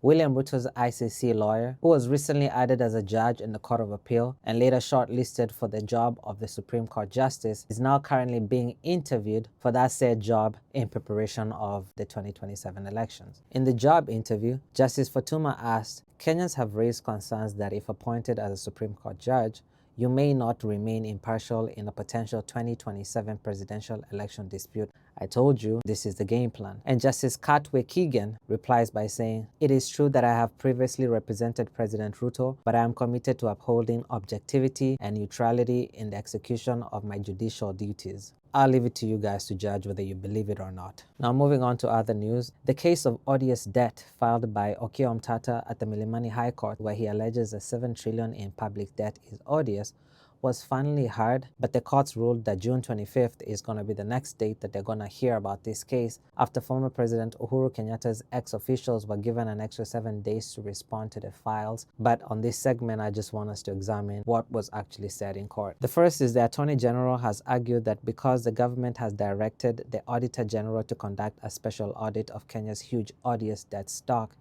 William Rutos ICC lawyer, who was recently added as a judge in the Court of Appeal and later shortlisted for the job of the Supreme Court Justice, is now currently being interviewed for that said job in preparation of the 2027 elections. In the job interview, Justice Fatuma asked, Kenyans have raised concerns that if appointed as a Supreme Court judge, you may not remain impartial in a potential 2027 presidential election dispute. I told you this is the game plan. And Justice Katwe Keegan replies by saying, it is true that I have previously represented President Ruto, but I am committed to upholding objectivity and neutrality in the execution of my judicial duties. I'll leave it to you guys to judge whether you believe it or not. Now moving on to other news, the case of odious debt filed by Okiya Omtata at the Milimani High Court, where he alleges that 7 trillion in public debt is odious, was finally heard, but the courts ruled that June 25th is going to be the next date that they're going to hear about this case after former President Uhuru Kenyatta's ex-officials were given an extra 7 days to respond to the files. But on this segment, I just want us to examine what was actually said in court. The first is the Attorney General has argued that because the government has directed the Auditor General to conduct a special audit of Kenya's huge odious debt stock,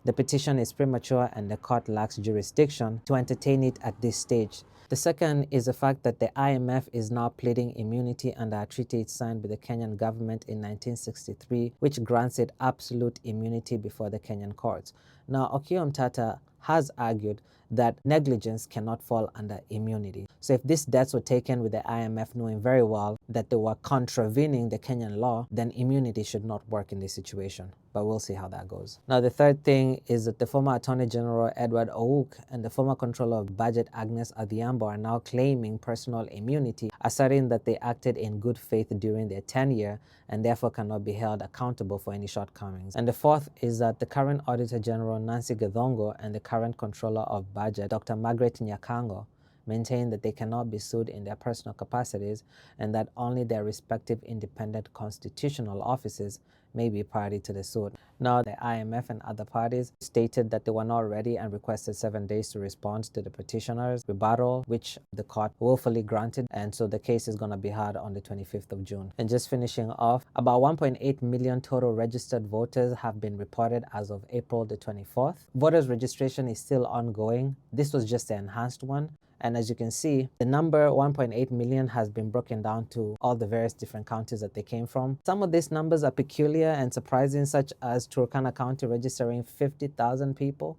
the petition is premature and the court lacks jurisdiction to entertain it at this stage. The second is the fact that the IMF is now pleading immunity under a treaty it signed with the Kenyan government in 1963, which grants it absolute immunity before the Kenyan courts. Now, Okiya Omtata has argued that negligence cannot fall under immunity. So if these debts were taken with the IMF knowing very well that they were contravening the Kenyan law, then immunity should not work in this situation. But we'll see how that goes. Now, the third thing is that the former Attorney General Edward Ouk and the former Controller of Budget Agnes Adhiambo are now claiming personal immunity, asserting that they acted in good faith during their tenure and therefore cannot be held accountable for any shortcomings. And the fourth is that the current Auditor General Nancy Githongo and the current Controller of Budget Dr. Margaret Nyakango maintain that they cannot be sued in their personal capacities and that only their respective independent constitutional offices may be party to the suit. Now, the IMF and other parties stated that they were not ready and requested 7 days to respond to the petitioner's rebuttal, which the court willfully granted, and so the case is going to be heard on the 25th of June. And just finishing off, about 1.8 million total registered voters have been reported as of April the 24th. Voters registration is still ongoing. This was just the enhanced one. And as you can see, the number 1.8 million has been broken down to all the various different counties that they came from. Some of these numbers are peculiar and surprising, such as Turkana County registering 50,000 people.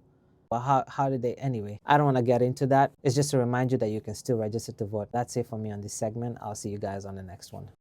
Well, how did they? Anyway, I don't want to get into that. It's just to remind you that you can still register to vote. That's it for me on this segment. I'll see you guys on the next one.